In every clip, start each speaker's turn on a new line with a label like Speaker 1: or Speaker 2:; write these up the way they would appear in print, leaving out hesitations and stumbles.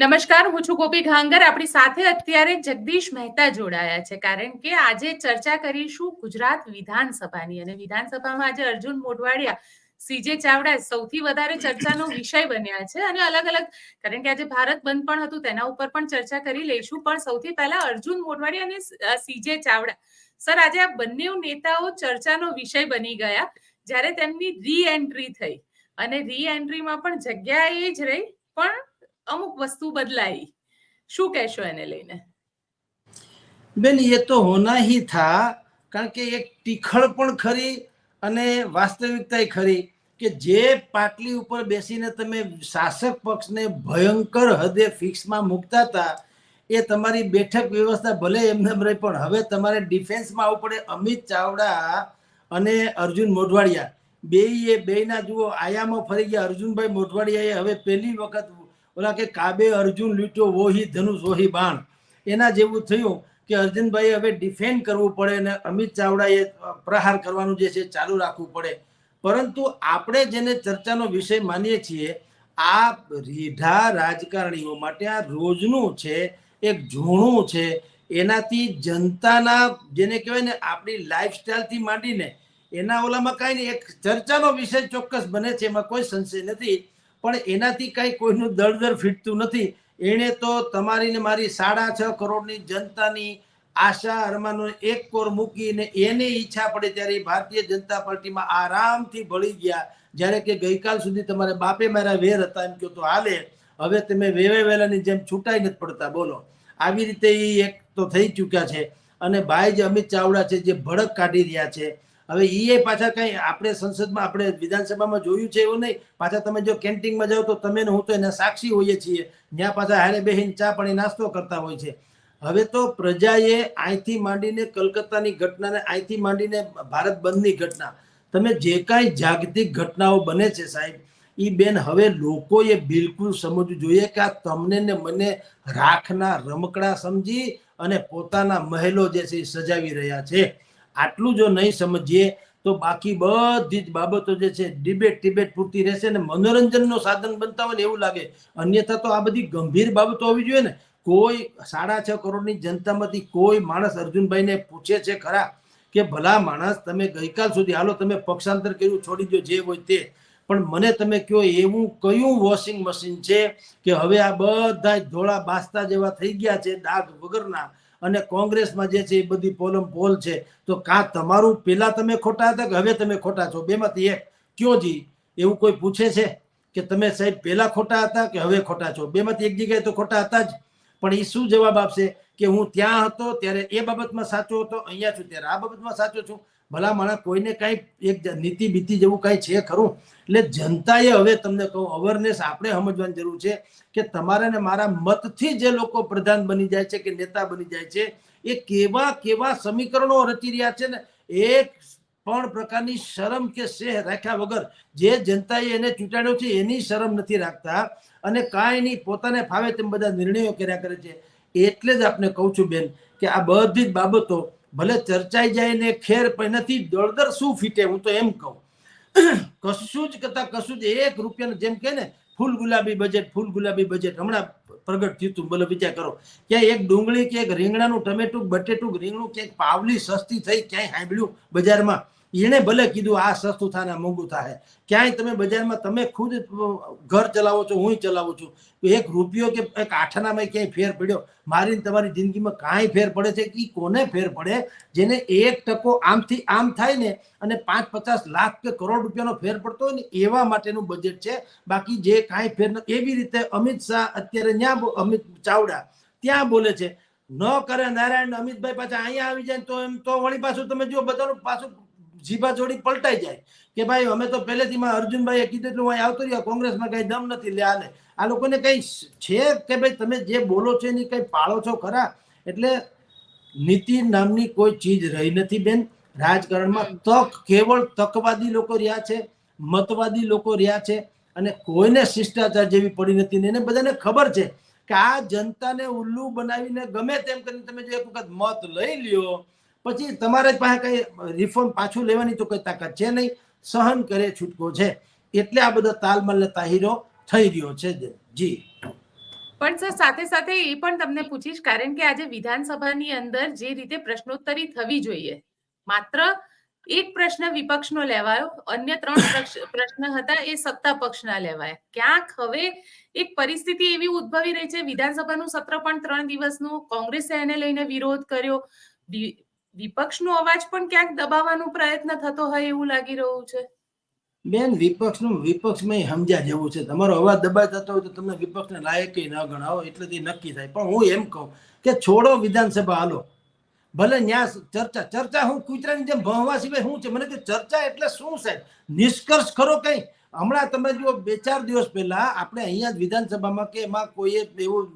Speaker 1: નમસ્કાર, હું છું ગોપી ઘાંગર. આપણી સાથે અત્યારે જગદીશ મહેતા જોડાયા છે, કારણ કે આજે ચર્ચા કરીશું ગુજરાત વિધાનસભાની. અને વિધાનસભામાં આજે અર્જુન મોઢવાડિયા, સીજે ચાવડા સૌથી વધારે ચર્ચાનો વિષય બન્યા છે. અને અલગ અલગ, કારણ કે આજે ભારત બંધ પણ હતું, તેના ઉપર પણ ચર્ચા કરી લઈશું. પણ સૌથી પહેલા અર્જુન મોઢવાડિયા અને સીજે ચાવડા સર, આજે આ બંને નેતાઓ ચર્ચાનો વિષય બની ગયા જ્યારે તેમની રી એન્ટ્રી થઈ. અને રી એન્ટ્રીમાં પણ જગ્યા એ જ રહી, પણ અમુક વસ્તુ બદલાઈ. શું કહેશો એને લઈને?
Speaker 2: બેન, એ તો હોના ही था, કારણ કે એક ટીખળ પણ ખરી અને વાસ્તવિકતા ખરી કે જે પાટલી ઉપર બેસીને તમે શાસક પક્ષને ભયંકર હદે ફિક્સમાં મૂકતા હતા, એ તમારી બેઠક વ્યવસ્થા ભલે એમને રહી, પણ હવે તમારે ડિફેન્સમાં આવવું પડે. અમિત ચાવડા અને અર્જુન મોઢવાડિયા બેના જુઓ આયામો ફરી ગયા. અર્જુનભાઈ મોઢવાડિયાએ હવે પહેલી વખત ઓલા કે કાબે અર્જુન લૂંટ્યો વોહી ધનુષ વોહી બાણ, એના જેવું થયું કે અર્જુનભાઈ હવે ડિફેન્ડ કરવું પડે અને અમિત ચાવડાએ પ્રહાર કરવાનું જે છે ચાલુ રાખવું પડે. પરંતુ આપણે જેને ચર્ચાનો વિષય માનીએ છીએ, આ રીઢા રાજકારણીઓ માટે આ રોજનું છે, એક જોણું છે. એનાથી જનતાના જેને કહેવાય ને આપણી લાઈફસ્ટાઈલથી માંડીને એના ઓલામાં કાંઈ નહીં, એક ચર્ચાનો વિષય ચોક્કસ બને છે, એમાં કોઈ સંશય નથી. પણ એનાથી કાંઈ કોઈનું દળદર ફીટતું નથી. એણે તો તમારી ને મારી 6.5 કરોડની જનતાની આશા અરમાનો એક કોર મૂકીને એને ઈચ્છા પડે ત્યારે ભારતીય જનતા પાર્ટીમાં આરામથી ભળી ગયા. જ્યારે કે ગઈકાલ સુધી તમારે બાપે મારા વેર હતા એમ કહો તો હાલે, હવે તમે વેલાની જેમ છૂટાઈ નથી પડતા. બોલો, આવી રીતે એ એક તો થઈ ચૂક્યા છે. અને ભાઈ જે અમિત ચાવડા છે, જે ભડક કાઢી રહ્યા છે, હવે એ પાછા કઈ આપણે સંસદમાં આપણે વિધાનસભામાં જોયું છે એવું નહીં. પાછા તમે જો કેન્ટીનમાં જાઓ તો તમે હું તો એના સાક્ષી હોઈએ છીએ, ત્યાં પાછા હારે બેહીને ચા પાણી નાસ્તો કરતા હોય છે. હવે તો પ્રજાએ અહીંથી માંડીને કલકત્તાની ઘટનાને, અહીંથી માંડીને ભારત બંધની ઘટના, તમે જે કાંઈ જાગતિક ઘટનાઓ બને છે સાહેબ, એ બેન હવે લોકોએ બિલકુલ સમજવું જોઈએ કે આ તમને ને મને રાખના રમકડા સમજી અને પોતાના મહેલો જે છે એ સજાવી રહ્યા છે. આટલું જો નહીં સમજીએ તો બાકી બધી જ બાબતો જે છે ડિબેટ પૂરતી રહેશે ને મનોરંજનનો સાધન બનતા હોય ને એવું લાગે. અન્યથા તો આ બધી ગંભીર બાબતો હોવી જોઈએ ને. કોઈ 6.5 કરોડની જનતામાંથી કોઈ માણસ અર્જુનભાઈને પૂછે છે ખરા કે ભલા માણસ, તમે ગઈકાલ સુધી હાલો તમે પક્ષાંતર કર્યું, છોડી દો જે હોય તે, પણ મને તમે કહો એવું કયું વોશિંગ મશીન છે કે હવે આ બધા ધોળા બાસ્તા જેવા થઈ ગયા છે ડાઘ વગરના, અને કોંગ્રેસમાં જે છે એ બધી પોલમ પોલ છે. તો કાં તમારું પેલા તમે ખોટા હતા કે હવે તમે ખોટા છો? બેમાંથી એક કયો જી. એવું કોઈ પૂછે છે કે તમે સાહેબ પેલા ખોટા હતા કે હવે ખોટા છો? બેમાંથી એક જગ્યાએ તો ખોટા હતા જ. પણ એ શું જવાબ આપશે કે હું ત્યાં હતો ત્યારે એ બાબતમાં સાચો હતો, અહીંયા છું ત્યારે આ બાબતમાં સાચો છું? ભલા માણસ, કોઈને કાંઈ એક નીતિ બીતિ જેવું કાંઈ છે ખરું? એટલે જનતાએ હવે તમને કહું અવેરનેસ આપણે સમજવાની જરૂર છે કે તમારા ને મારા મતથી જે લોકો પ્રધાન બની જાય છે કે નેતા બની જાય છે, એ કેવા કેવા સમીકરણો રચી રહ્યા છે ને. એક પણ પ્રકારની શરમ કે સેહ રાખ્યા વગર જે જનતાએ એને ચૂંટાડ્યો છે એની શરમ નથી રાખતા, અને કાંઈ નહીં પોતાને ફાવે તેમ બધા નિર્ણયો કર્યા કરે છે. એટલે જ આપણે કહું છું બેન કે આ બધી જ બાબતો ભલે ચર્ચાઈ જાય ને ખેર પણ નથી, દળદર શું ફીટે? હું તો એમ કહું કશું જ કરતા કશું જ ₹1 જેમ કે ને ફૂલ ગુલાબી બજેટ હમણાં પ્રગટ થયું હતું. બોલો, વિચાર કરો, ક્યાંય એક ડુંગળી કે એક રીંગણાનું ટમેટું બટેટું રીંગણું ક્યાંક પાવલી સસ્તી થઈ ક્યાંય સાંભળ્યું બજારમાં? એને ભલે કીધું આ સસ્તું થાય મોંઘું થાય. ક્યાંય તમે બજારમાં તમે ખુદ ઘર ચલાવો છો, હું ચલાવું છું, ₹1 કે એક આઠાનામાં ક્યાંય ફેર પડ્યો? મારી તમારી જિંદગીમાં કાંઈ ફેર પડે છે? એ કોને ફેર પડે? જેને 1% આમથી આમ થાય ને અને 5-50 લાખ કે કરોડ રૂપિયાનો ફેર પડતો હોય ને એવા માટેનું બજેટ છે. બાકી જે કાંઈ ફેર નથી. એવી રીતે અમિત શાહ અત્યારે ત્યાં, અમિત ચાવડા ત્યાં બોલે છે, ન કરે નારાયણ અમિતભાઈ પાછા અહીંયા આવી જાય તો એમ તો વળી પાછું તમે જો બધાનું પાછું જીભા જોડી પલટાઈ જાય કે ભાઈ અમે તો પહેલેથી અર્જુનભાઈએ કીધું એટલું અહીં આવતો રહ્યો, કોંગ્રેસમાં કઈ દમ નથી. લે આને આ લોકોને કઈ છે કે ભાઈ તમે જે બોલો છો એની કઈ પાળો છો ખરા? એટલે નીતિ નામની કોઈ ચીજ રહી નથી બેન. રાજકારણમાં કેવળ તકવાદી લોકો રહ્યા છે, મતવાદી લોકો રહ્યા છે, અને કોઈને શિષ્ટાચાર જેવી પડી નથી. એને બધાને ખબર છે કે આ જનતાને ઉલ્લુ બનાવીને ગમે તેમ કરીને તમે જો એક વખત મત લઈ લ્યો પછી તમારે પાસે કઈ રિફોર્મ પાછું લેવાની તો કઈ તાકાત છે નહીં. સહન કરે છૂટકો છે. એટલે આ બધા તાલમાલ તાહીરો થઈ રહ્યો છે જી.
Speaker 1: પણ સર સાથે સાથે એ પણ તમને પૂછીશ, કારણ કે આજે વિધાનસભાની અંદર જે રીતે પ્રશ્નોત્તરી થવી જોઈએ, માત્ર એક પ્રશ્ન વિપક્ષનો લેવાયો, અન્ય 3 પ્રશ્ન હતા એ સત્તા પક્ષના લેવાયા. ક્યાંક હવે એક પરિસ્થિતિ એવી ઉદ્ભવી રહી છે, વિધાનસભાનું સત્ર પણ 3 દિવસનું, કોંગ્રેસે એને લઈને વિરોધ કર્યો, વિપક્ષનો અવાજ પણ ક્યાંક દબાવવાનો પ્રયત્ન થતો હોય એવું લાગી રહ્યું છે.
Speaker 2: બેન, વિપક્ષમાં સમજ્યા જેવું છે. તમારો અવાજ દબાઈ થતો હોય તો તમે વિપક્ષને લાયક ન ગણાવો, એટલેથી નક્કી થાય. પણ હું એમ કહું કે છોડો વિધાનસભા, હાલો ભલે ન્યા ચર્ચા હું કૂતરાની જેમ ભણવા સિવાય શું છે? મને કે ચર્ચા એટલે શું સાહેબ? નિષ્કર્ષ ખરો કઈ? હમણાં તમે જુઓ, 2-4 દિવસ પહેલા આપણે અહીંયા જ વિધાનસભામાં કે એમાં કોઈએ એવું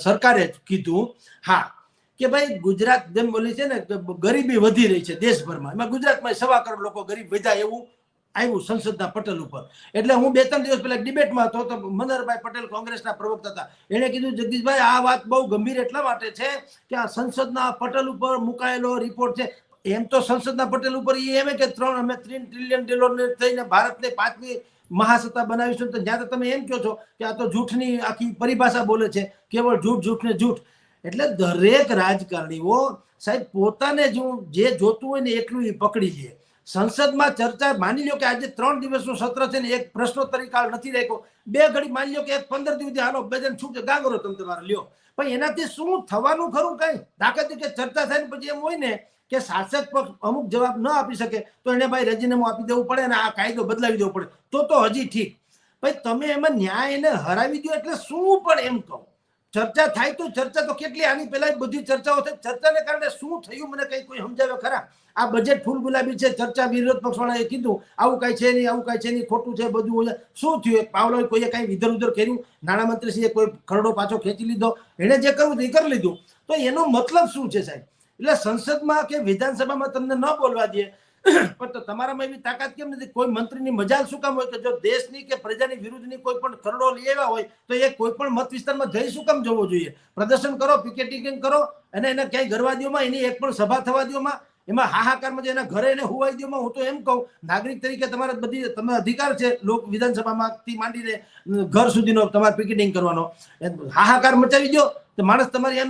Speaker 2: સરકારે કીધું, હા, કે ભાઈ ગુજરાત જેમ બોલી છે ને, ગરીબી વધી રહી છે દેશભરમાં, એમાં ગુજરાતમાં 1.25 કરોડ લોકો ગરીબ વધ્યા એવું આવ્યું સંસદના પટલ ઉપર. એટલે હું 2-3 દિવસ પહેલા ડિબેટમાં હતો તો મનહરભાઈ પટેલ કોંગ્રેસના પ્રવક્તા હતા, એણે કીધું, જગદીશભાઈ આ વાત બહુ ગંભીર એટલા માટે છે કે આ સંસદના પટલ ઉપર મુકાયેલો રિપોર્ટ છે. એમ તો સંસદના પટેલ ઉપર એમ કે 3 ટ્રિલિયન ડોલર થઈને ભારતને 5મી મહાસત્તા બનાવીશું. તો જ્યાં તો તમે એમ કહો છો કે આ તો જૂઠની આખી પરિભાષા બોલે છે, કેવળ જૂઠ ને જૂઠ. એટલે દરેક રાજકારણીઓ સાહેબ પોતાને જે જોતું હોય ને એટલું એ પકડી લે. સંસદમાં ચર્ચા, માની લો કે આજે 3 દિવસનું સત્ર છે ને એક પ્રશ્નોત્તરી કાળ નથી રાખ્યો, 2 ઘડી માની લો કે 15 દિવસથી હાલો બજન છૂટે ગાંગરો તમે તમારે લ્યો, પણ એનાથી શું થવાનું ખરું? કઈ દાખલા તરીકે ચર્ચા થાય ને પછી એમ હોય ને કે શાસક પક્ષ અમુક જવાબ ન આપી શકે તો એને ભાઈ રાજીનામું આપી દેવું પડે ને આ કાયદો બદલાવી દેવો પડે, તો હજી ઠીક. ભાઈ તમે એમાં ન્યાય એને હરાવી દો એટલે શું? પણ એમ કહું, ચર્ચા થાય તો ચર્ચા તો કેટલી, આની પહેલા બધી ચર્ચાઓ થઈ, ચર્ચાને કારણે શું થયું મને કઈ કોઈ સમજાવે ખરા? આ બજેટ ફૂલ ગુલાબી છે, ચર્ચા વિરોધ પક્ષવાળાએ કીધું આવું કઈ છે નહીં, આવું કઈ છે નહીં, ખોટું છે બધું. શું થયું? પાવલોએ કોઈએ કઈ ઇધર ઉધર કર્યું? નાણામંત્રીશ્રીએ કોઈ ખરડો પાછો ખેંચી લીધો? એને જે કરવું એ કરી લીધું. તો એનો મતલબ શું છે સાહેબ? એટલે સંસદમાં કે વિધાનસભામાં તમને ન બોલવા દે, પણ તો તમારામાં એવી તાકાત કેમ નથી? કોઈ મંત્રીની મજાલ શું કામ હોય કે જો દેશની કે પ્રજાની વિરુદ્ધની કોઈ પણ ખરડો લઈ આવ્યા હોય તો એ કોઈ પણ મત વિસ્તારમાં જઈ શું કામ જવો જોઈએ? પ્રદર્શન કરો, પિકેટિંગ કરો, અને એને ક્યાંય ગરવાદીઓમાં એની એક પણ સભા થવા દોમાં, એમાં હાહાકારમાં જે એના ઘરે એને હુવાઈ દોમાં. હું તો એમ કહું, નાગરિક તરીકે તમારા બધી તમે અધિકાર છે લોક વિધાનસભામાંથી માંડીને ઘર સુધીનો તમારે પિકેટિંગ કરવાનો, હાહાકાર મચાવી દો તો માણસ તમારી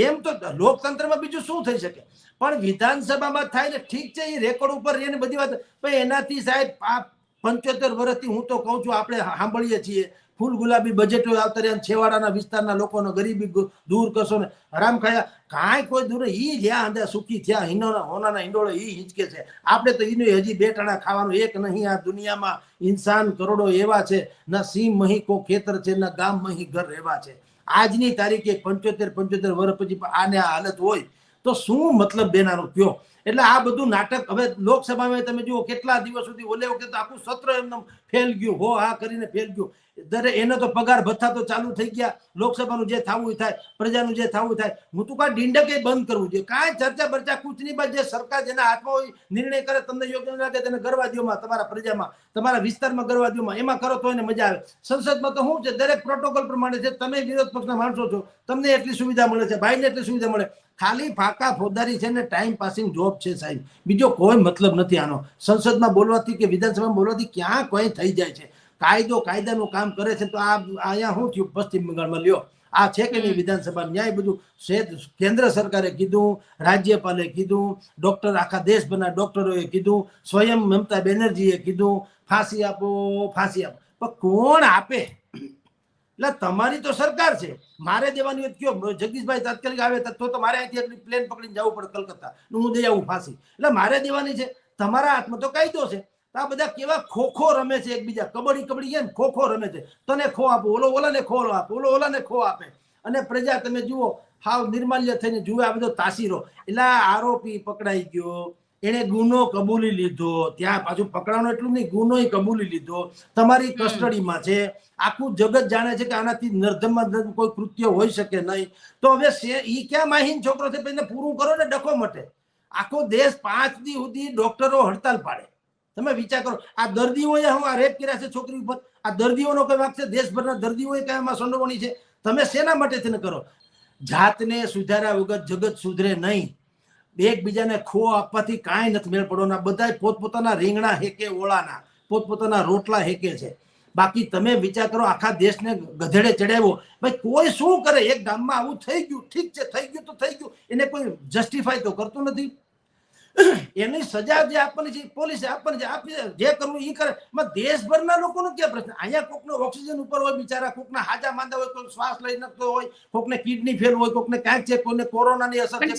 Speaker 2: એમ તો લોકતંત્રમાં બીજું શું થઈ શકે? પણ વિધાનસભામાં થાય ને ઠીક છે, એ રેકોર્ડ ઉપર રહીને બધી વાત. પણ એનાથી સાહેબ આ 75 વર્ષથી હું તો કહું છું, આપણે સાંભળીએ છીએ ફૂલ ગુલાબી બજેટો આવતા રહ્યા, છેવાડાના વિસ્તારના લોકોનો ગરીબી દૂર કરશો ને હરામ ખાયા, કાંઈ કોઈ દૂર ઈ જ્યાં અંદર સુખી થયા, હોનાના હિંડોળે ઈ હિંચકે છે. આપણે તો એનું હજી 2 ટાણા ખાવાનું એક નહીં. આ દુનિયામાં ઇન્સાન કરોડો એવા છે, ના સિંહ મહી કો ખેતર છે, ના ગામ મહી ઘર રહેવા છે. આજની તારીખે 75 વર્ષ પછી આને આ હાલત હોય તો શું મતલબ બેનારો કયો? એટલે આ બધું નાટક. હવે લોકસભામાં તમે જુઓ કેટલા દિવસ સુધી, ઓલે વખતે આખું સત્ર એમને ફેલ ગયું, હો હા કરીને ફેલ ગયું. એનો તો પગાર ભથ્થા તો ચાલુ થઈ ગયા. લોકસભાનું જે થવું થાય, પ્રજાનું જે થવું થાય. હું તો કાંઈ ડીંડકે બંધ કરવું જોઈએ, કાંઈ ચર્ચા બર્ચા કુછ નહીં. બાદ જે સરકાર જેના હાથમાં હોય નિર્ણય કરે, તમને યોગ્ય લાગે તેને ગરવાદીઓમાં, તમારા પ્રજામાં, તમારા વિસ્તારમાં ગરવાદીઓમાં એમાં કરો તો એને મજા આવે. સંસદમાં તો શું છે, દરેક પ્રોટોકોલ પ્રમાણે છે. તમે વિરોધ પક્ષના માણસો છો, તમને એટલી સુવિધા મળે છે, ભાઈને એટલી સુવિધા મળે. ખાલી ફાકા ફોજદારી છે ને ટાઈમ પાસિંગ જોબ છે સાહેબ, બીજો કોઈ મતલબ નથી આનો. સંસદમાં બોલવાથી કે વિધાનસભામાં બોલવાથી ક્યાં કોઈ થઈ જાય છે? કાયદાનું કામ કરે છે. તો આ અહીંયા શું થયું પશ્ચિમ બંગાળમાં લ્યો, આ છે કે નહીં વિધાનસભા ન્યાય બધું કેન્દ્ર સરકારે કીધું, રાજ્યપાલે કીધું, ડોક્ટર આખા દેશભરના ડોક્ટરોએ કીધું, સ્વયં મમતા બેનર્જીએ કીધું ફાંસી આપો, ફાંસી આપો. પણ કોણ આપે? એટલે તમારી તો સરકાર છે, મારે દેવાની હોય કયો જગદીશભાઈ તાત્કાલિક આવે તો મારે અહીંથી પ્લેન પકડીને જવું પડે કલકત્તા, હું દઈ આવું ફાંસી. એટલે મારે દેવાની છે. તમારા હાથમાં તો કાયદો છે. આ બધા કેવા ખોખો રમે છે એકબીજા, કબડ્ડી કેમ ખોખો રમે છે. તને ખો આપો, ઓલાને ખો આપો, ઓલાને ખો આપે, અને પ્રજા તમે જુઓ હાવ નિર્માલ્ય થઈને જુએ આ બધો તાસીરો. એટલે આરોપી પકડાઈ ગયો, એને ગુનો કબૂલી લીધો, ત્યાં પાછું પકડાવાનો એટલું નહીં, ગુનો કબૂલી લીધો, તમારી કસ્ટડીમાં છે. આખું જગત જાણે છે કે આનાથી નર્ધમમાં કોઈ કૃત્ય હોઈ શકે નહીં. તો હવે ઈ ક્યાં માહીન છોકરો છે, એને પૂરું કરો ને ડખો મટે. આખો દેશ 5 દી સુધી ડોક્ટરો હડતાલ પાડે. તમે વિચાર કરો, આ દર્દીઓએ હું આ રેપ કર્યા છે છોકરી ઉપર, આ દર્દીઓનો કોઈ વાક છે? દેશભરના દર્દીઓએ કઈ આમાં સંડોવણી છે? તમે શેના માટે તેને કરો? જાતને સુધાર્યા વગર જગત સુધરે નહીં. એકબીજાને ખો આપવાથી કાંઈ નથી મેળ પડવાના. બધા પોતપોતાના રીંગણા હેકે ઓળાના, પોતપોતાના રોટલા હેકે છે. બાકી તમે વિચાર કરો, આખા દેશને ગધેડે ચડાવ્યો, ભાઈ કોઈ શું કરે? એક ગામમાં આવું થઈ ગયું, ઠીક છે, થઈ ગયું તો થઈ ગયું, એને કોઈ જસ્ટિફાય તો કરતું નથી. એની સજા જે આપવાની છે પોલીસે આપવાની છે, આપી જે કરવું એ કરે. દેશભરના લોકોનો ક્યાં પ્રશ્ન? અહીંયા કોકનો ઓક્સિજન ઉપર હોય, બિચારા કોકના હાજા માંદા હોય, કોઈ શ્વાસ લઈ શકતો હોય, કોકને કિડની ફેલ હોય, કોકને કાંઈક છે, કોઈને કોરોનાની અસર
Speaker 1: છે.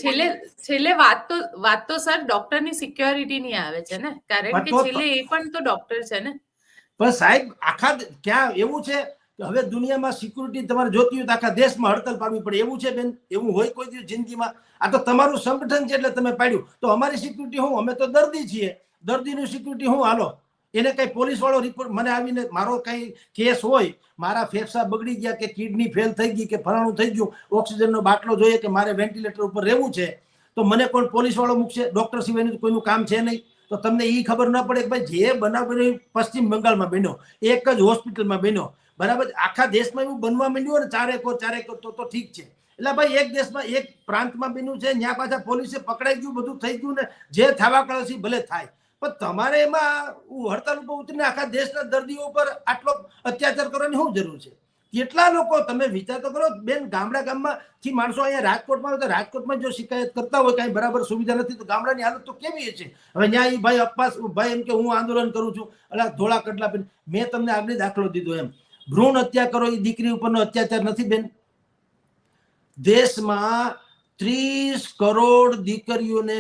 Speaker 1: છેલ્લે વાત તો સર ડોક્ટરની સિક્યોરિટી ની આવે છે ને, કારણ કે છેલ્લે એ પણ તો ડોક્ટર છે ને.
Speaker 2: પણ સાહેબ આખા ક્યાં એવું છે કે હવે દુનિયામાં સિક્યુરિટી તમારે જોતી હોય તો આખા દેશમાં હડતાલ પાડવી પડે એવું છે બેન? એવું હોય કોઈ દિવસ જિંદગીમાં? આ તો તમારું સંગઠન છે એટલે તમે પાડ્યું. તો અમારી સિક્યુરિટી શું? અમે તો દર્દી છીએ, દર્દીની સિક્યુરિટી શું? હાલો, એને કઈ પોલીસ વાળો રિપોર્ટ મને આવીને મારો કઈ કેસ હોય, મારા ફેફસા બગડી ગયા કે કિડની ફેલ થઈ ગઈ કે ફલાણું થઈ ગયું, ઓક્સિજનનો બાટલો જોઈએ કે મારે વેન્ટિલેટર ઉપર રહેવું છે, તો મને કોણ પોલીસ વાળો મૂકશે? ડોક્ટર સિવાયનું કોઈનું કામ છે નહીં. તો તમને એ ખબર ના પડે કે ભાઈ જે બનાવ બન્યો પશ્ચિમ બંગાળમાં બન્યો, એક જ હોસ્પિટલમાં બન્યો, બરાબર? આખા દેશમાં એવું બનવા માંડ્યું ને ચારેકોર તો ઠીક છે. એટલે ભાઈ એક દેશમાં એક પ્રાંતમાં બન્યું છે, ત્યાં પાછા પોલીસે પકડાઈ ગયું, બધું થઈ ગયું ને, જે થવા કરે છે ભલે થાય. પણ તમારે એમાં હડતાલ ઉપર ઉતરીને આખા દેશના દર્દીઓ ઉપર આટલો અત્યાચાર કરવાની શું જરૂર છે? કેટલા લોકો, તમે વિચાર તો કરો બેન, ગામમાં થી માણસો અહીંયા રાજકોટમાં આવે તો રાજકોટમાં જો શિકાયત કરતા હોય કઈ બરાબર સુવિધા નથી તો ગામડાની હાલત તો કેવી છે? હવે ત્યાં એ ભાઈ અપવાસ ભાઈ એમ કે હું આંદોલન કરું છું, એટલે ધોળા કટલા મેં તમને આગળ દાખલો દીધો એમ. ભ્રૂણ હત્યા કરો એ દીકરી ઉપરનો અત્યાચાર નથી બેન? દેશમાં 30 કરોડ દીકરીઓને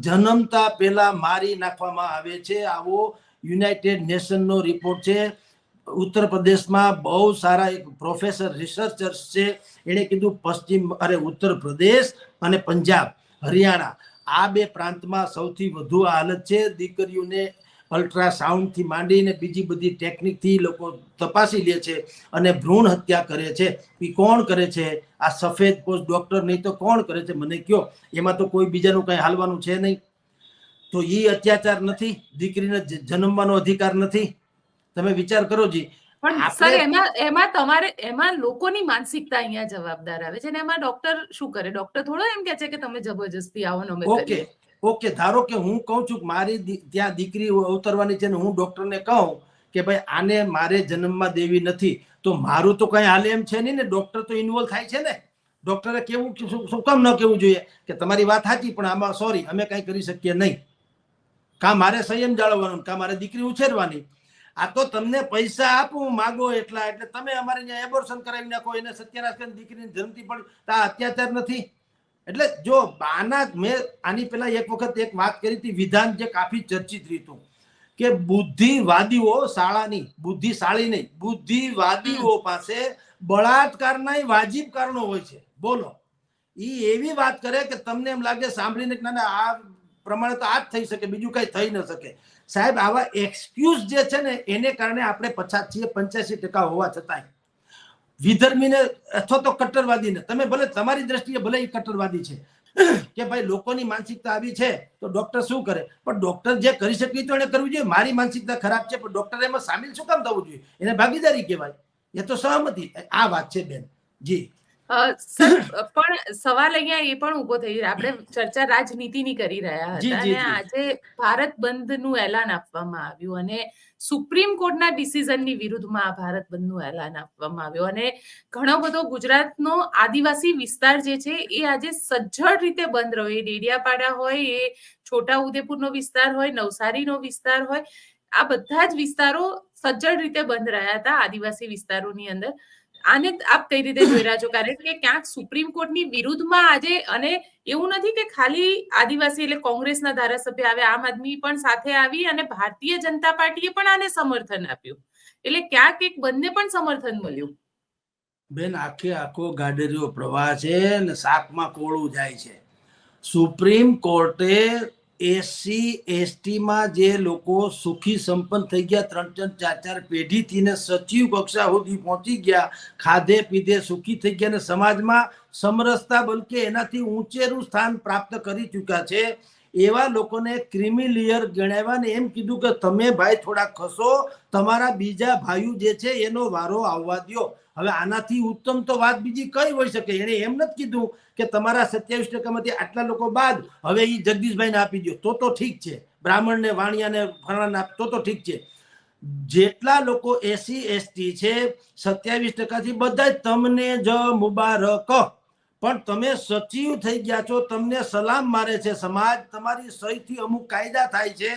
Speaker 2: જન્મતા પહેલા મારી નાખવામાં આવે છે, આવો યુનાઇટેડ નેશનનો રિપોર્ટ છે. ઉત્તર પ્રદેશમાં બહુ સારા એક પ્રોફેસર રિસર્ચર્સ છે, એણે કીધું ઉત્તર પ્રદેશ અને પંજાબ, હરિયાણા આ બે પ્રાંતમાં સૌથી વધુ હાલત છે. દીકરીઓને અલ્ટ્રાસાઉન્ડ થી માંડીને બીજી બધી ટેકનિકથી લોકો તપાસી લે છે અને ભ્રૂણ હત્યા કરે છે. એ કોણ કરે છે? આ સફેદ પોસ્ટ ડોક્ટર નહીં તો કોણ કરે છે? મને કયો. એમાં તો કોઈ બીજાનું કઈ હાલવાનું છે નહીં. તો એ અત્યાચાર નથી? દીકરીને જન્મવાનો અધિકાર નથી? તમે વિચાર કરો જી.
Speaker 1: પણ સર એમાં લોકોની માનસિકતા અહીંયા જવાબદાર આવે છે ને. એમાં ડોક્ટર શું કરે? ડોક્ટર થોડો એમ કે છે કે તમે જબરજસ્તી આવો ને અમે કરીએ.
Speaker 2: ઓકે, ધારો કે હું કહું છું કે મારી ત્યાં દીકરી અવતરવાની છે ને હું ડોક્ટરને કહું કે ભાઈ આને મારે જન્મમાં દેવી નથી, તો મારું તો કઈ હાલે એમ છે નહીં ને? ડોક્ટર તો ઇન્વોલ્વ થાય છે ને. ડોક્ટરે કેવું શું કામ ન કેવું જોઈએ કે તમારી વાત સાચી પણ આમાં સોરી અમે કઈ કરી શકીએ નહીં, કાં મારે સંયમ જાળવવાનું, કાં મારે દીકરી ઉછેરવાની. આ તો તમને પૈસા આપું માગો એટલા, એટલે તમે અમારે ત્યાં એબોર્શન કરાવી નાખો, એને સત્યાનાશ કરીને દીકરીને જન્મતી પણ આ અત્યાચાર નથી? એટલે જો મેં આની પહેલા એક વખત એક વાત કરી હતી, વિધાન જે કાફી ચર્ચિત રીતું કે બુદ્ધિવાદીઓ, શાળાની બુદ્ધિશાળી નહીં, બુદ્ધિવાદીઓ પાસે બળાત્કારના વાજિબ કારણો હોય છે. બોલો, એ એવી વાત કરે કે તમને એમ લાગે સાંભળીને કે ના આ પ્રમાણે તો આ જ થઈ શકે, બીજું કઈ થઈ ન શકે. સાહેબ આવા એક્સક્યુઝ જે છે ને એને કારણે આપણે પછાત છીએ 85% હોવા છતાંય. વિધર્મીને અથવા તો કટ્ટરવાદીને, તમે ભલે તમારી દ્રષ્ટિએ ભલે એ કટ્ટરવાદી છે કે ભાઈ લોકોની માનસિકતા આવી છે તો ડોક્ટર શું કરે? પણ ડોક્ટર જે કરી શકે તો એને કરવું જોઈએ. મારી માનસિકતા ખરાબ છે પણ ડોક્ટર એમાં સામેલ શું કામ થવું જોઈએ? એને ભાગીદારી કહેવાય, એ તો સહમતી. આ વાત છે બેન જી.
Speaker 1: પણ સવાલ અહીંયા એ પણ ઉભો થઈ રહ્યો, આપણે ચર્ચા રાજનીતિની કરી રહ્યા હતા અને આજે ભારત બંધનું એલાન આપવામાં આવ્યું અને સુપ્રીમ કોર્ટના ડિસિઝનની વિરુદ્ધમાં ભારત બંધનું એલાન આપવામાં આવ્યું અને ઘણો બધો ગુજરાતનો આદિવાસી વિસ્તાર જે છે એ આજે સજ્જડ રીતે બંધ રહ્યો. એ ડેડિયાપાડા હોય, એ છોટાઉદેપુરનો વિસ્તાર હોય, નવસારીનો વિસ્તાર હોય, આ બધા જ વિસ્તારો સજ્જડ રીતે બંધ રહ્યા હતા આદિવાસી વિસ્તારોની અંદર. આને આપ કઈ રીતે જોઈ રહ્યા છો? કારણ કે ક્યાંક સુપ્રીમ કોર્ટની વિરુદ્ધમાં આજે, અને એવું નથી કે ખાલી આદિવાસી એટલે કોંગ્રેસના ધારાસભ્ય આવે, આમ આદમી પણ સાથે આવી અને ભારતીય જનતા પાર્ટીએ પણ આને સમર્થન આપ્યું. એટલે ક્યાંક એક બંને પણ સમર્થન મળ્યું.
Speaker 2: બેન આખો ગાડરિયો પ્રવાહ છે ને શાકમાં કોળું જાય છે. સુપ્રીમ કોર્ટે એસસી એસટીમાં જે લોકો સુખી સંપન્ન થઈ ગયા, 3-3, 4-4 પેઢીથી ને સચિવ કક્ષા સુધી પહોંચી ગયા, ખાધે પીધે સુખી થઈ ગયા ને સમાજમાં સમરસતા બલકે એનાથી ઊંચેરું સ્થાન પ્રાપ્ત કરી ચૂક્યા છે, એવા લોકોને ક્રિમિલિયર ગણાવ્યા ને એમ કીધું કે તમે ભાઈ થોડા ખસો, તમારા બીજા ભાઈઓ જે છે એનો વારો આવવા દો. હવે આનાથી ઉત્તમ તો વાત બીજી કઈ હોઈ શકે? એને એમ નથી કીધું કે તમારા 27% આટલા લોકો બાદ હવે એ જગદીશભાઈને આપી દો તો ઠીક છે, બ્રાહ્મણને, વાણિયાને, ફલાણાને તો ઠીક છે. જેટલા લોકો એસસી એસટી છે 27% બધા તમને જ મુબારક, પણ તમે સચિવ થઈ ગયા છો, તમને સલામ મારે છે સમાજ, તમારી સહીથી અમુક કાયદા થાય છે,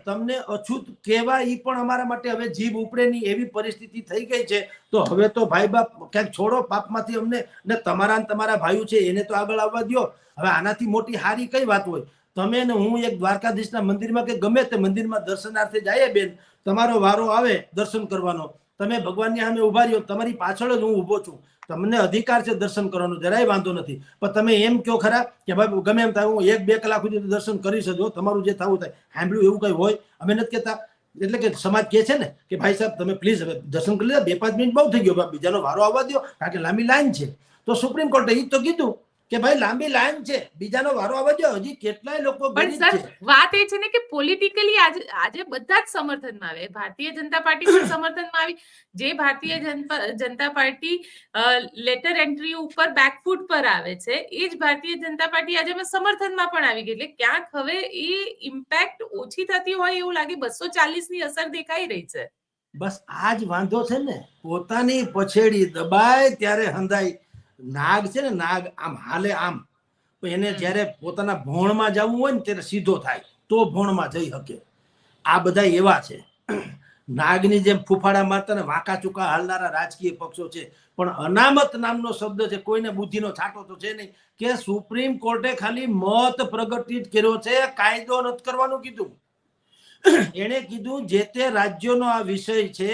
Speaker 2: તમને અછૂત કહેવાય એ પણ અમારા માટે હવે જીભ ઉપડે નહીં એવી પરિસ્થિતિ થઈ ગઈ છે. તો હવે તો ભાઈ બાપ ક્યાંક છોડો પાપમાંથી અમને, ને તમારા ભાઈઓ છે એને તો આગળ આવવા દો. હવે આનાથી મોટી હારી કઈ વાત હોય? તમે ને હું એક દ્વારકાધીશના મંદિરમાં કે ગમે તે મંદિરમાં દર્શનાર્થે જાય બેન, તમારો વારો આવે દર્શન કરવાનો, તમે ભગવાનની સામે ઉભા રહ્યો, તમારી પાછળ જ હું ઊભો છું, તમને અધિકાર છે દર્શન કરવાનો, જરાય વાંધો નથી. પણ તમે એમ કહો ખરા કે ભાઈ ગમે એમ થાય હું 1-2 કલાક સુધી દર્શન કરી શકજો, તમારું જે થવું થાય. સાંભળ્યું એવું કઈ હોય? અમે નથી કહેતા. એટલે કે સમાજ કહે છે ને કે ભાઈ સાહેબ તમે પ્લીઝ હવે દર્શન કરી લે, 2-5 મિનિટ બહુ થઈ ગયો, બીજાનો વારો આવવા દો, કારણ કે લાંબી લાઈન છે. તો સુપ્રીમ કોર્ટે એ તો કીધું કે ભાઈ લાંબી લાઈન છે, બીજાનો વારો આવવા દો. હજી કેટલાય લોકો
Speaker 1: પણ સર વાત એ છે ને કે પોલિટિકલી આજે બધા જ સમર્થનમાં આવે, ભારતીય જનતા પાર્ટી પણ સમર્થનમાં આવી. જે Bharatiya Janata party letter entry ઉપર બેકફૂટ પર આવે છે, એ જ ભારતીય જનતા પાર્ટી આજે સમર્થનમાં પણ આવી ગઈ. એટલે ક્યાંક હવે એ ઇમ્પેક્ટ ઓછી થતી હોય એવું લાગે. 240 ની અસર દેખાઈ રહી છે.
Speaker 2: બસ આ જ વાંધો છે ને, પોતાની પછેડી દબાય ત્યારે હંધાય. નાગ છે ને, નાગ આમ હાલે આમ, એને જયારે પોતાના ભોણમાં જવું હોય ને ત્યારે સીધો થાય તો ભોણમાં જઈ શકે. આ બધા એવા છે નાગની જેમ ફૂફાડા મારતા ને વાંકા ચૂકા હાલનારા રાજકીય પક્ષો છે. પણ અનામત નામનો શબ્દ છે, કોઈને બુદ્ધિનો છાંટો તો છે નહીં, કે સુપ્રીમ કોર્ટે ખાલી મત પ્રગટિત કર્યો છે, કાયદો નથી કરવાનું કીધું. એને કીધું જે તે રાજ્યોનો આ વિષય છે,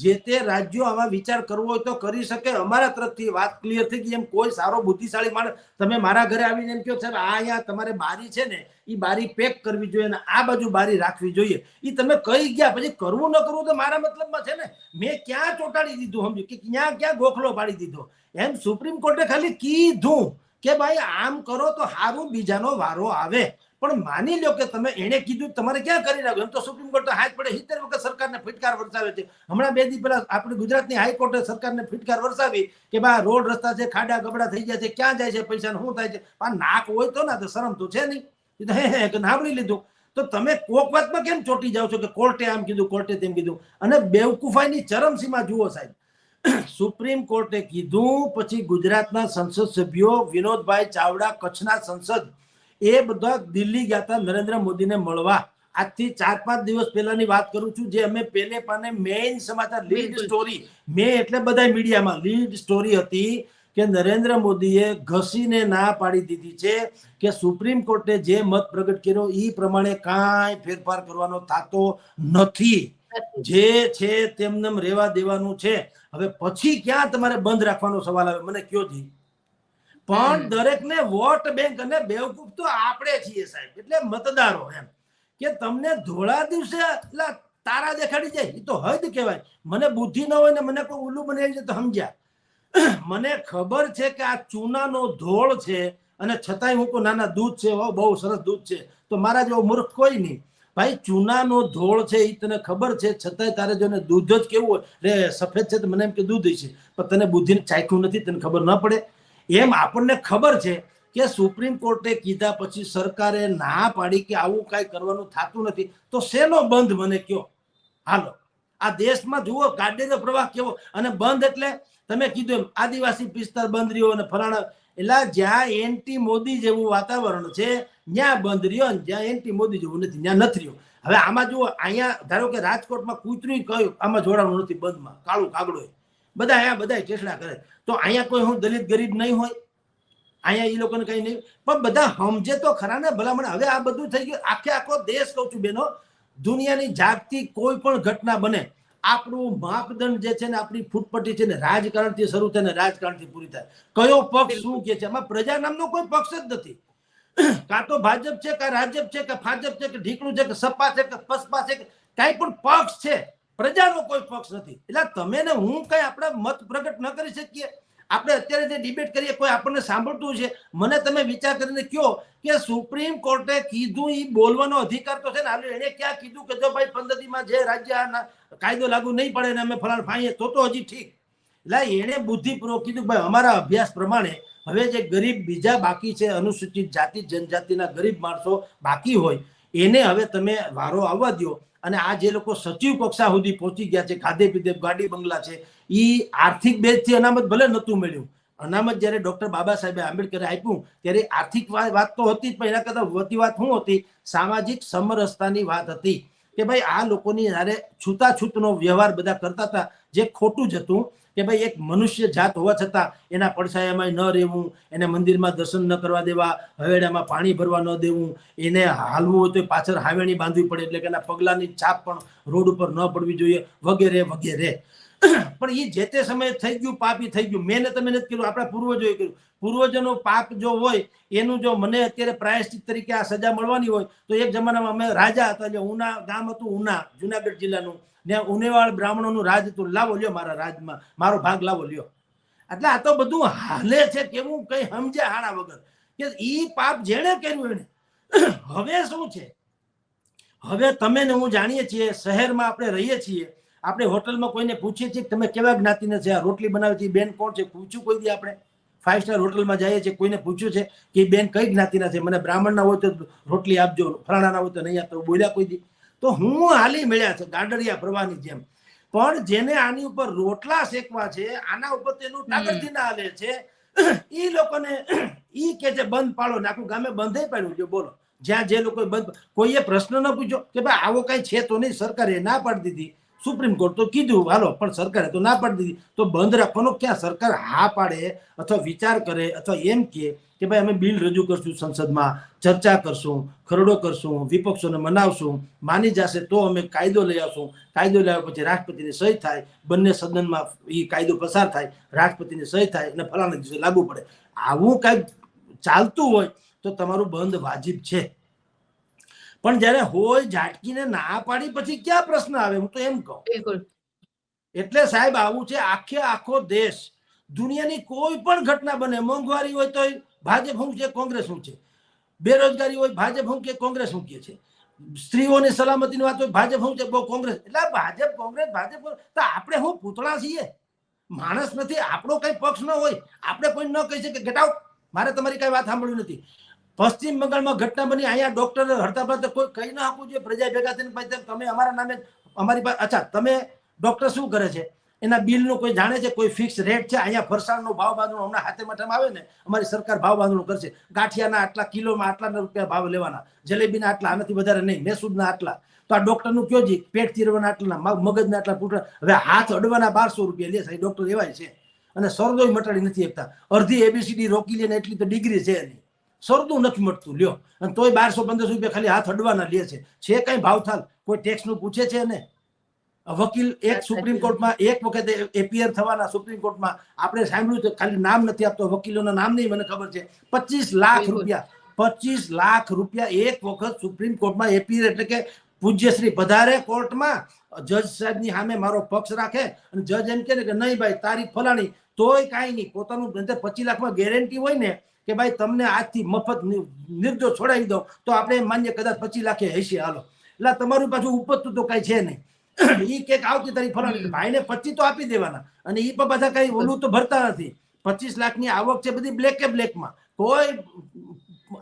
Speaker 2: જે તે રાજ્યો આમાં વિચાર કરવો હોય તો કરી શકે. અમારા તરફથી વાત ક્લિયર થઈ ગઈ. એમ કોઈ સારો બુદ્ધિશાળી માણસ તમે મારા ઘરે આવીને એમ કહો સાહેબ આ અહીંયા તમારે બારી છે ને એ બારી પેક કરવી જોઈએ ને આ બાજુ બારી રાખવી જોઈએ, એ તમે કહી ગયા પછી કરવું ન કરવું તો મારા મતલબમાં છે ને. મેં ક્યાં ચોંટાડી દીધું સમજ્યું કે ક્યાં ગોખલો પાડી દીધો? એમ સુપ્રીમ કોર્ટે ખાલી કીધું કે ભાઈ આમ કરો તો સારું, બીજાનો વારો આવે. પણ માની લો કે તમે એને કીધું તમારે ક્યાં કરી નાખ્યું? એમ તો સુપ્રીમ કોર્ટ હાથ પડે 70 વખત સરકારને ફટકાર વરસાવે છે. હમણાં 2 દિવસ પહેલા આપણી ગુજરાતની હાઈકોર્ટે સરકારને ફટકાર વરસાવી કે ભાઈ રોડ રસ્તા છે, ખાડા ગબડા થઈ જાય છે, ક્યાં જાય છે પૈસા, શું થાય છે? આ નાક હોય તો ના તો શરમ તો છે નહીં. એ તો સાંભળી લીધું. તો તમે કોક વાતમાં કેમ ચોટી જાઓ છો કે કોર્ટે આમ કીધું, કોર્ટે તેમ કીધું? અને બેવકૂફાઈની ચરમસીમા જુઓ સાહેબ. સુપ્રીમ કોર્ટે કીધું પછી ગુજરાતના સંસદ સભ્યો વિનોદભાઈ ચાવડા કચ્છના સંસદ એ બધા દિલ્હી ગયા હતા નરેન્દ્ર મોદીને મળવા. આજથી 4-5 દિવસ પહેલાની વાત કરું છું, જે અમે પહેલે પાને મેઇન સમાચાર લીડ સ્ટોરી, મેં એટલે બધા મીડિયામાં લીડ સ્ટોરી હતી કે નરેન્દ્ર મોદીએ ઘસીને ના પાડી દીધી છે કે સુપ્રીમ કોર્ટે જે મત પ્રગટ કર્યો એ પ્રમાણે કાંઈ ફેરફાર કરવાનો થતો નથી, જે છે તેમને રહેવા દેવાનું છે. હવે પછી ક્યાં તમારે બંધ રાખવાનો સવાલ આવે મને કયો જી? પણ દરેકને વોટ બેંક અને બેવકૂફ તો આપણે છીએ સાહેબ, એટલે મતદારો. એમ કે તમને ધોળા દિવસે તારા દેખાડી જાય એ તો હદ કહેવાય. મને બુદ્ધિ ન હોય ને મને કોઈ ઉલ્લુ બનાવી જાય તો સમજ્યા. મને ખબર છે કે આ ચૂનાનો ધોળ છે અને છતાંય હું તો નાના દૂધ છે, બહુ સરસ દૂધ છે, તો મારા જેવો મૂર્ખ કોઈ નહીં. ભાઈ ચૂનાનો ધોળ છે એ તને ખબર છે, છતાંય તારે જો દૂધ જ કેવું હોય રે સફેદ છે તો મને એમ કે દૂધ છે, પણ તને બુદ્ધિને ચાખ્યું નથી, તને ખબર ન પડે. એમ આપણને ખબર છે કે સુપ્રીમ કોર્ટે કીધા પછી સરકારે ના પાડી કે આવું કાંઈ કરવાનું થતું નથી, તો શેનો બંધ મને કયો? હાલો આ દેશમાં જુઓ ગાડીનો પ્રવાહ કેવો, અને બંધ એટલે તમે કીધું એમ આદિવાસી વિસ્તાર બંધ રહ્યો અને ફલાણા, એટલે જ્યાં એન્ટી મોદી જેવું વાતાવરણ છે ત્યાં બંધ રહ્યો, ને જ્યાં એન્ટી મોદી જેવું નથી ત્યાં નથી રહ્યો. હવે આમાં જુઓ, અહીંયા ધારો કે રાજકોટમાં કૂતરું કહ્યું આમાં જોડાવાનું નથી બંધમાં, કાળું કાગડો બધા અહીંયા બધા ટેસડા કરે, તો અહીંયા કોઈ હું દલિત ગરીબ નહીં હોય? અહીંયા એ લોકોને કઈ નહીં, પણ બધા સમજે તો ખરા ને ભલામણ. હવે આ બધું થઈ ગયું, આખો દેશ કહું છું બેનો, દુનિયાની જાગતી કોઈ પણ ઘટના બને, આપણું માપદંડ જે છે ને, આપણી ફૂટપટ્ટી છે ને, રાજકારણથી શરૂ થાય ને રાજકારણથી પૂરી થાય. કયો પક્ષ શું કે છે, એમાં પ્રજા નામનો કોઈ પક્ષ જ નથી. કાં તો ભાજપ છે, કાં રાજ્યપ છે, કે ફાજપ છે, કે ઢીકણું છે, કે સપા છે, કે પસપા છે, કાંઈ પણ પક્ષ છે, પ્રજાનો કોઈ પક્ષ નથી. એટલે તમે ને હું કઈ આપણે મત પ્રગટ ન કરી શકીએ? આપણે અત્યારે જે ડિબેટ કરીએ કોઈ આપણને સાંભળતું છે, મને તમે વિચાર કરીને કહો કે સુપ્રીમ કોર્ટે કીધું એ બોલવાનો અધિકાર તો છે ને. હાલ એને ક્યાં કીધું કે જો ભાઈ 15 દીમાં જે રાજ્ય કાયદો લાગુ નહીં પડે ને અમે ફલાણ ફાઈએ તો હજી ઠીક. એટલે એને બુદ્ધિપૂર્વક કીધું ભાઈ અમારા અભ્યાસ પ્રમાણે હવે જે ગરીબ બીજા બાકી છે, અનુસૂચિત જાતિ જનજાતિના ગરીબ માણસો બાકી હોય એને હવે તમે વારો આવવા દો. અને આ જે લોકો સચિવ કક્ષા સુધી પહોંચી ગયા છે, ખાધે પીધે ગાડી બંગલા છે, એ આર્થિક બેઝથી અનામત ભલે નહોતું મળ્યું. અનામત જયારે ડોક્ટર બાબા સાહેબ આંબેડકરે આપ્યું ત્યારે આર્થિક વાત તો હતી જ, પણ એના કરતા વધતી વાત શું હતી? સામાજિક સમરસતાની વાત હતી કે ભાઈ આ લોકોની જયારે છૂતાછૂતનો વ્યવહાર બધા કરતા હતા, જે ખોટું જ હતું કે ભાઈ એક મનુષ્ય જાત હોવા છતાં એના પડછાયામાં ન રહેવું, એને મંદિરમાં દર્શન ન કરવા દેવા, હવેડામાં પાણી ભરવા ન દેવું, એને હાલવું હોય તો પાછળ હાવેણી બાંધવી પડે એટલે કે એના પગલાની છાપ પણ રોડ ઉપર ન પડવી જોઈએ, વગેરે વગેરે. પણ એ જે તે સમયે થઈ ગયું, પાપ એ થઈ ગયું. મેં તમે નથી કર્યું, આપણા પૂર્વજોએ કર્યું. પૂર્વજોનો પાપ જો હોય એનું જો મને અત્યારે પ્રાયશ્ચિત તરીકે આ સજા મળવાની હોય તો એક જમાનામાં અમે રાજા હતા, એટલે ઉના ગામ હતું, ઉના જુનાગઢ જિલ્લાનું, ત્યાં ઉનેવાળ બ્રાહ્મણોનું રાજ હતું. લાવો લ્યો મારા રાજમાં મારો ભાગ લાવો લ્યો. એટલે આ તો બધું હાલે છે કેવું કઈ સમજે હાણા વગર કે ઈ પાપ જેણે કર્યું એને. હવે શું છે? હવે તમે ને હું જાણીએ છીએ, શહેરમાં આપણે રહીએ છીએ, આપણે હોટલમાં કોઈને પૂછીએ છીએ તમે કેવા જ્ઞાતિના છે, આ રોટલી બનાવે છે બેન કોણ છે? પૂછ્યું કોઈ દી? આપણે 5 સ્ટાર હોટલમાં જઈએ છીએ, કોઈને પૂછ્યું છે કે બેન કઈ જ્ઞાતિના છે? મને બ્રાહ્મણના હોય તો રોટલી આપજો, ફલાણાના હોય તો નહીં આપતો, બોલ્યા કોઈ દી? તો હું હાલી મળ્યા છે ગાંડરિયા પ્રવાહની જેમ. પણ જેને આની ઉપર રોટલા શેકવા છે, આના ઉપર તેનું ટાગરથી ના હાલે છે, ઈ લોકોને ઈ કે છે બંધ પાડો, ને આખું ગામે બંધ પાડ્યું છે. બોલો, જ્યાં જે લોકો બંધ, કોઈએ પ્રશ્ન ન પૂછ્યો કે ભાઈ આવો કઈ છે તો નહીં? સરકારે ના પાડી દીધી, સુપ્રીમ કોર્ટ તો કીધું હાલો, પણ સરકારે તો ના પાડી દીધી. તો બંધ રાખવાનો ક્યાં? સરકાર હા પાડે અથવા વિચાર કરે અથવા એમ કે ભાઈ અમે બિલ રજૂ કરશું, સંસદમાં ચર્ચા કરશું, ખરડો કરશું, વિપક્ષોને મનાવશું, માની જશે તો અમે કાયદો લઈ આવશું, કાયદો લાવ્યા પછી રાષ્ટ્રપતિની સહી થાય, બંને સદનમાં એ કાયદો પસાર થાય, રાષ્ટ્રપતિની સહી થાય અને ફલાણા દિવસે લાગુ પડે. આવું કઈક ચાલતું હોય તો તમારું બંધ વાજિબ છે. પણ જયારે હોય ઝાટકીને ના પાડી પછી ક્યાં પ્રશ્ન આવે? હું તો એમ કહું.
Speaker 1: બિલકુલ.
Speaker 2: એટલે સાહેબ આવું છે, આખો દેશ, દુનિયાની કોઈ પણ ઘટના બને, મોંઘવારી હોય તો ભાજપ શું છે, કોંગ્રેસ શું છે, બેરોજગારી હોય ભાજપ શું કે કોંગ્રેસ શું કે છે, સ્ત્રીઓની સલામતીની વાત હોય ભાજપ શું છે, કોંગ્રેસ. એટલે ભાજપ કોંગ્રેસ ભાજપ. તો આપણે શું પૂતળા છીએ? માણસ નથી? આપણો કઈ પક્ષ ન હોય, આપણે કોઈ ન કહી શકે ગેટ આઉટ, મારે તમારી કઈ વાત સાંભળવી નથી. પશ્ચિમ બંગાળમાં ઘટના બની, અહીંયા ડોક્ટર હડતાલ પર કોઈ કહી ના આપવું જોઈએ? પ્રજા ભેગા થઈને તમે અમારા નામે અમારી પાસે, અચ્છા તમે ડોક્ટર શું કરે છે? એના બિલનું કોઈ જાણે છે? કોઈ ફિક્સ રેટ છે? અહીંયા ફરસાણનો ભાવ બાંધણું હમણાં હાથે માઠામાં આવે ને, અમારી સરકાર ભાવ બાંધણું કરશે, ગાંઠિયાના આટલા કિલોમાં આટલા રૂપિયા ભાવ લેવાના, જલેબીના આટલા, આનાથી વધારે નહીં, મેસૂદના આટલા. તો આ ડોક્ટરનું કયો જી? પેટ ચીરવાના આટલા, મગજના આટલા પૂટલા. હવે હાથ અડવાના 1200 રૂપિયા લે સાહેબ ડોક્ટર એવાય છે, અને સરદોય મટાડી નથી શકતા. અડધી ABCD રોકી લે ને એટલી તો ડિગ્રી છે એની, સરદું નથી મળતું લ્યો, અને તોય 1200-1500 રૂપિયા ખાલી હાથ અડવાના લે છે. કઈ ભાવ થાલ? કોઈ ટેક્સ નું પૂછે છે ને? વકીલ એક સુપ્રીમ કોર્ટમાં એક વખતે એપિયર થવાના, સુપ્રીમ કોર્ટમાં આપણે સાંભળ્યું તો, ખાલી નામ નથી આપતો, વકીલોના નામ નહીં મને ખબર છે, 25 લાખ રૂપિયા, 25 લાખ રૂપિયા એક વખત સુપ્રીમ કોર્ટમાં એપિયર, એટલે કે પૂજ્યશ્રી પધારે કોર્ટમાં, જજ સાહેબની સામે મારો પક્ષ રાખે અને જજ એમ કે નહીં ભાઈ તારીખ ફલાણી, તોય કાંઈ નહીં, પોતાનું 25 લાખમાં ગેરંટી હોય ને કે ભાઈ તમને આજથી મફત નિર્દોષ છોડાવી દો, તો આપણે માન્ય કદાચ 25 લાખે હશે, હાલો. એટલે તમારું પાછું ઉપજતું તો કઈ છે નહીં. ઈ કે આવતી તારીખ ફલાણી, ભાઈને 25 તો આપી દેવાના, અને ઈ પણ બધા કઈ ઓલું તો ભરતા નથી. 25 લાખની આવક છે બધી બ્લેકમાં, કોઈ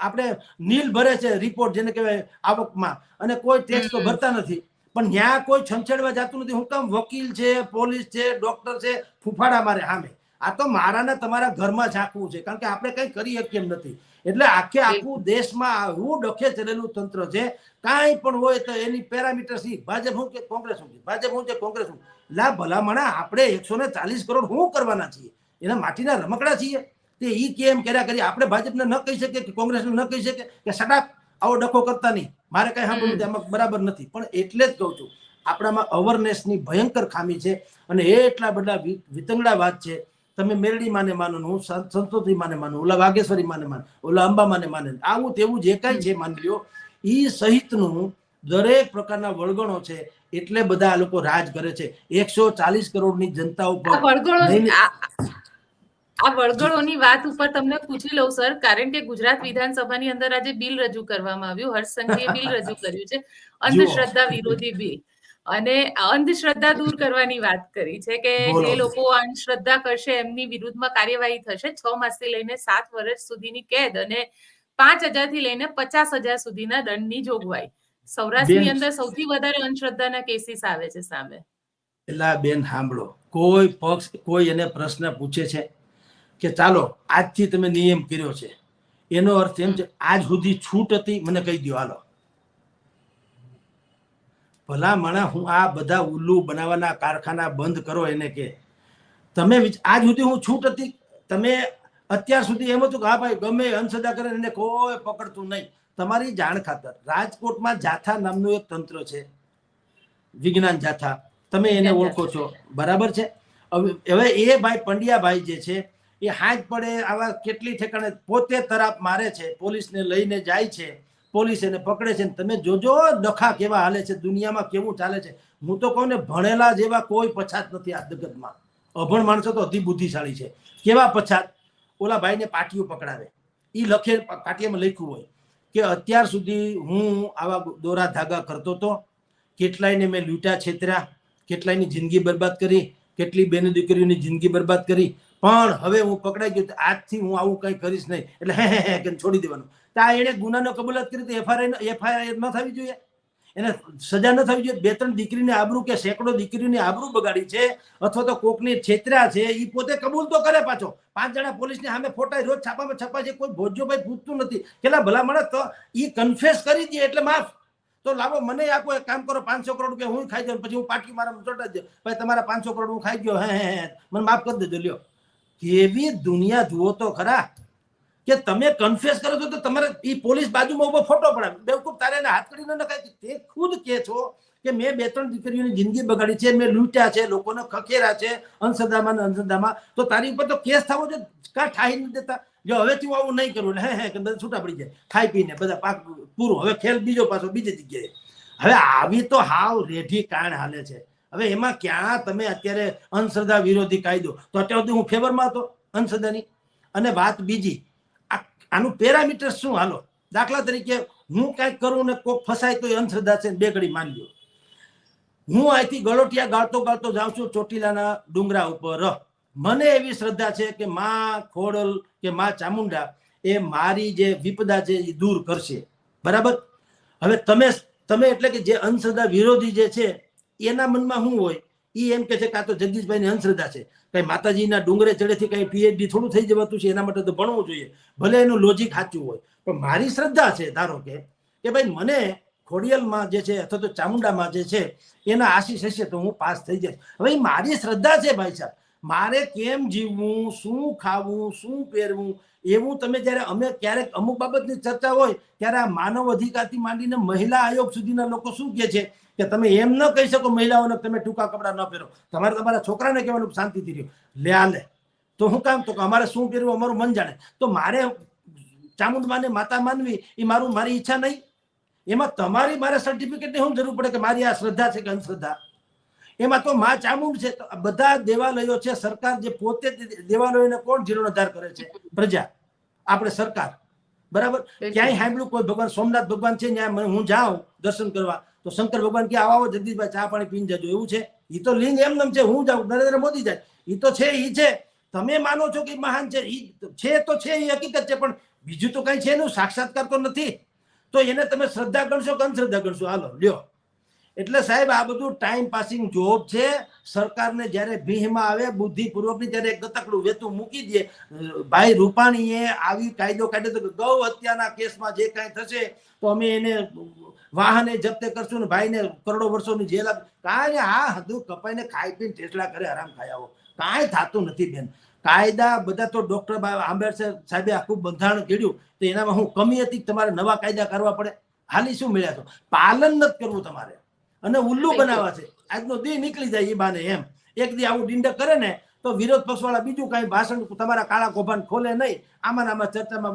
Speaker 2: આપણે નીલ ભરે છે રિપોર્ટ જેને કહેવાય આવકમાં, અને કોઈ ટેક્સ તો ભરતા નથી. પણ ત્યાં કોઈ છંછેડવા જતું નથી. હું કામ? વકીલ છે, પોલીસ છે, ડોક્ટર છે, ફૂફાડા મારે સામે. આ તો મારા ને તમારા ઘરમાં ઝાંકવું છે, કારણ કે આપણે કઈ કરી શકીએ એમ નથી. એટલે આખું દેશમાં આવું ડખે ચલેલું તંત્ર છે. કાંઈ પણ હોય તો એની પેરામીટર સી, ભાજપ શું કે કોંગ્રેસ શું કે, ભાજપ શું કે કોંગ્રેસ શું. લા ભલામણા, આપણે 140 કરોડ શું કરવાના છીએ? એના માટીના રમકડા છીએ? તે ઈ કેમ કર્યા કરી? આપણે ભાજપને ન કહી શકીએ કે કોંગ્રેસને ન કહી શકીએ કે સડાપ આવો ડખો કરતા નહીં, મારે કઈ સાંભળવું એમાં બરાબર નથી. પણ એટલે જ કહું છું, આપણામાં અવેરનેસની ભયંકર ખામી છે, અને એટલા બધા વિતંગડા વાત છે. તમે મેરડી માને માનો, હું સંતોષી માને માનું, ઓલા વાઘેશ્વરી માને માને, ઓલા અંબા માને માને, આવું તેવું જે કઈ છે માની લ્યો, ઈ સહિતનું દરેક પ્રકારના વળગણો છે. એટલે બધા આ લોકો રાજ કરે છે. 140 કરોડની જનતા ઉપર.
Speaker 1: આ વળગણોની વાત ઉપર તમને પૂછી લઉં સર, કારણ કે ગુજરાત વિધાનસભાની અંદર આજે બિલ રજૂ કરવામાં આવ્યું, હર્ષ સંઘવીએ બિલ રજૂ કર્યું છે, અંધશ્રદ્ધા વિરોધી બિલ. અને અંધશ્રદ્ધા દૂર કરવાની વાત કરી છે કે જે લોકો અંધશ્રદ્ધા કરશે એમની વિરુદ્ધમાં કાર્યવાહી થશે. 6 માસથી લઈને 7 વર્ષ સુધીની કેદ અને 5,000 થી લઈને 50,000 સુધીના દંડની જોગવાઈ. સૌરાષ્ટ્રની અંદર સૌથી વધારે અંધશ્રદ્ધાના કેસીસ આવે છે સામે.
Speaker 2: પેલા બેન સાંભળો, કોઈ પક્ષ કોઈ એને પ્રશ્ન પૂછે છે કે ચાલો આજથી તમે નિયમ કર્યો છે, એનો અર્થ એમ છે આજ સુધી છૂટ હતી, મને કહી દો હાલો. ભલા માણા, હું આ બધા ઉલ્લુ બનાવવાના કારખાના બંધ કરો એને કે તમે આજ સુધી હું છૂટ હતી, તમે અત્યાર સુધી એમ હતું કે હા ભાઈ ગમે અંધશ્રદ્ધા કરે એને કોઈ પકડતું નહીં. તમારી જાણ ખાતર રાજકોટમાં જાથા નામનું એક તંત્ર છે, વિજ્ઞાન જાથા, તમે એને ઓળખો છો બરાબર છે. હવે એ ભાઈ પંડ્યાભાઈ જે છે એ હાથ પડે આવા કેટલી ઠેકાણે પોતે તરાપ મારે છે, પોલીસને લઈને જાય છે, પોલીસ એને પકડે છે. તમે જોજો ડખા કેવા હાલે છે, દુનિયામાં કેવું ચાલે છે. હું તો કહું ને, ભણેલા જેવા કોઈ પછાત નથી આ જગતમાં. અભણ માણસો તો અતિ બુદ્ધિશાળી છે. કેવા પછાત? ઓલા ભાઈને પાટિયું પકડાવે, એ લખે પાટિયામાં લખ્યું હોય કે અત્યાર સુધી હું આવા દોરા ધાગા કરતો હતો, કેટલાયને મેં લૂંટા છેતર્યા, કેટલાયની જિંદગી બરબાદ કરી, કેટલી બેન દીકરીઓની જિંદગી બરબાદ કરી, પણ હવે હું પકડાઈ ગયો, આજથી હું આવું કંઈ કરીશ નહીં, એટલે હે કે છોડી દેવાનું. તો આ એને ગુનાનો કબૂલાત કરી તો એફઆઈઆર ન થવી જોઈએ, એને સજા ન થવી જોઈએ. 2-3 દીકરીને આબરૂ કે સેંકડો દીકરીની આબરૂ બગાડી છે, અથવા તો કોકની છેતર્યા છે, એ પોતે કબૂલ તો કરે. પાછો 5 જણા પોલીસની સામે ફોટા રોજ છાપામાં છપાય છે, કોઈ ભોજ્યોભાઈ પૂછતું નથી. કેટલા ભલા માણસ તો એ કન્ફેસ કરી દે એટલે માફ. તો લાવો મને આપો, એક કામ કરો, 500 કરોડ રૂપિયા હું ખાઈ જાઉં, પછી હું પાટકી મારા ચોટાડી દઉં, ભાઈ તમારા 500 કરોડ હું ખાઈ ગયો, હે મને માફ કરી દેજો. લ્યો, કેવી દુનિયા જુઓ તો ખરા કે તમે કન્ફેસ કરો છો તો તમારે એ પોલીસ બાજુમાં ઉભો ફોટો પડાવે. બેવકૂફ, તારે એને હાથ કરીને નખાય. તે ખુદ કે છો કે મેં 2-3 દીકરીઓની જિંદગી બગાડી છે, મેં લૂંટ્યા છે, લોકોને ખખેરા છે અંધશ્રદ્ધામાં, તો તારી ઉપર તો કેસ થવો જોઈએ. કાં ઠાઈ નથી દેતા? જો હવેથી હું આવું નહીં કરું, હે કે બધા છૂટા પડી જાય, ખાઈ પીને બધા પાક પૂરું. હવે ખેલ બીજો પાછો બીજી જગ્યાએ. હવે આવી તો હાવ રેઢી કાણ હાલે છે. હવે એમાં ક્યાં તમે અત્યારે અંધશ્રદ્ધા વિરોધી કાયદો, તો અત્યાર સુધી હું ફેવરમાં હતો અંધશ્રદ્ધાની. અને વાત બીજી, આનું પેરામીટર શું? હાલો, દાખલા તરીકે હું કંઈક કરું ને કોક ફસાય તો એ અંધશ્રદ્ધા છે, 2 ઘડી માની લો. હું અહીંથી ગળોટિયા ગાળતો જાઉં છું ચોટીલાના ડુંગરા ઉપર, મને એવી શ્રદ્ધા છે કે માં ખોડલ કે માં ચામુંડા એ મારી જે વિપદા છે એ દૂર કરશે, બરાબર. હવે તમે એટલે કે જે અંધશ્રદ્ધા વિરોધી જે છે એના મનમાં શું હોય? એ એમ કે છે કે આ તો જગદીશભાઈની અંધશ્રદ્ધા છે, કઈ માતાજીના ડુંગરે ચડેથી કઈ પીએચડી થોડું થઈ જવાતું છે, એના માટે તો ભણવું જોઈએ. ભલે એનું લોજિક સાચું હોય, પણ મારી શ્રદ્ધા છે, ધારો કે ભાઈ મને ખોડિયાલમાં જે છે અથવા તો ચામુંડામાં જે છે એના આશીષ હશે તો હું પાસ થઈ જઈશ. હવે મારી શ્રદ્ધા છે ભાઈ સાહેબ. મારે કેમ જીવવું, શું ખાવું, શું પહેરવું, એવું તમે જ્યારે અમે ક્યારેક અમુક બાબતની ચર્ચા હોય ત્યારે આ માનવ અધિકારથી માંડીને મહિલા આયોગ સુધીના લોકો શું કહે છે કે તમે એમ ન કહી શકો મહિલાઓને તમે ટૂંકા કપડાં ન પહેરો. તમારે તમારા છોકરાને કહેવાનું શાંતિથી રહ્યો. લે તો હું કામ? તો અમારે શું પહેરવું અમારું મન જાણે. તો મારે ચામુંડમાને માતા માનવી એ મારી ઈચ્છા નહીં. એમાં તમારી મારે સર્ટિફિકેટની શું જરૂર પડે કે મારી આ શ્રદ્ધા છે કે અંધશ્રદ્ધા? એમાં તો માં ચામુંડ છે. બધા દેવાલયો છે, સરકાર જે પોતે દેવાલયોને કોણ જીર્ણોદ્ધાર કરે છે? પ્રજા, આપણે સરકાર, બરાબર. ક્યાંય સાંભળ્યું કોઈ ભગવાન સોમનાથ ભગવાન છે ત્યાં હું જાઉં દર્શન કરવા તો શંકર ભગવાન કે આવો જગદીશભાઈ ચા પાણી પીને જજો, એવું છે? એ તો લિંગ એમ છે. હું જાઉં, નરેન્દ્ર મોદી જાય, એ તો છે, એ છે. તમે માનો છો કે મહાન છે, એ તો છે, એ હકીકત છે, પણ બીજું તો કઈ છે એનું સાક્ષાત્કાર તો નથી. તો એને તમે શ્રદ્ધા ગણશો કે અંધશ્રદ્ધા ગણશો? હાલો લ્યો. એટલે સાહેબ આ બધું ટાઈમ પાસિંગ જોબ છે. સરકારને જ્યારે ભીહમાં આવે બુદ્ધિપૂર્વકની ત્યારે ગતકડું વેતું મૂકી દે. ભાઈ રૂપાણીએ આવી કાયદો કાઢ્યો તો ગૌ હત્યાના કેસમાં જે કાંઈ થશે તો અમે એને વાહને જપ્તે કરશું ને ભાઈને કરોડો વર્ષોની જેલ. કાંઈ આ હદું કપાઈને ખાઈ પીને ઠેસલા કરે હરામ ખાયાઓ. કાંઈ થતું નથી બેન. કાયદા બધા તો ડોક્ટર આંબેડકર સાહેબે આખું બંધારણ ઘડ્યું તો એનામાં હું કમી હતી? તમારે નવા કાયદા કરવા પડે? હાલી શું મળ્યા? તો પાલન નથી કરવું તમારે અને ઉલ્લુ બનાવવા છે. આજનો દી નીકળી જાય એ બાને એમ. એક દી આવું ડીંડક કરે ને તો વિરોધ પક્ષવાળા બીજું કઈ ભાષણ તમારા કાળા કૌભાંડ ખોલે નહીં. આમાં ચર્ચામાં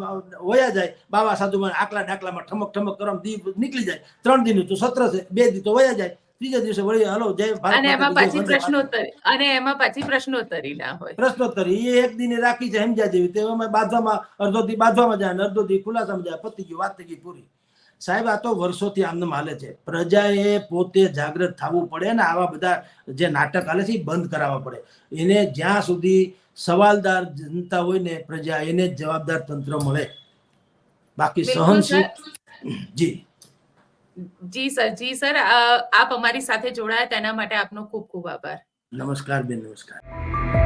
Speaker 2: વયા જાય. બાવા સાધુમાં આકલા ડાકલામાં ઠમક કરવામાં દી નીકળી જાય. 3 દિનનું તો સત્ર છે, 2 દી તો વયા જાય. ત્રીજા દિવસે વળી હલો જય ભારત.
Speaker 1: અને એમાં પાછી પ્રશ્નોત્તરી ના હોય.
Speaker 2: પ્રશ્નોત્તરી એ એક દિને રાખી છે સમજ્યા જેવી. તે અમે બાંધવામાં અડધો દી બાંધવામાં જાય ને અડધો દી ખુલાસામાં જાય. પતી ગયું, વાત થઈ ગઈ પૂરી. સાહેબ આ તો વર્ષોથી આમનામ હાલે છે. પ્રજાએ પોતે જાગૃત થવું પડે ને આવા બધા જે નાટક હાલે છે એ બંધ કરાવવા પડે. એને જ્યાં સુધી સવાલદાર જનતા હોય ને પ્રજા, એને જવાબદાર તંત્ર મળે. બાકી સહનશીલ જી
Speaker 1: જી સર આપ અમારી સાથે જોડાયા તેના માટે આપનો ખૂબ ખૂબ આભાર.
Speaker 2: નમસ્કાર બેન, નમસ્કાર.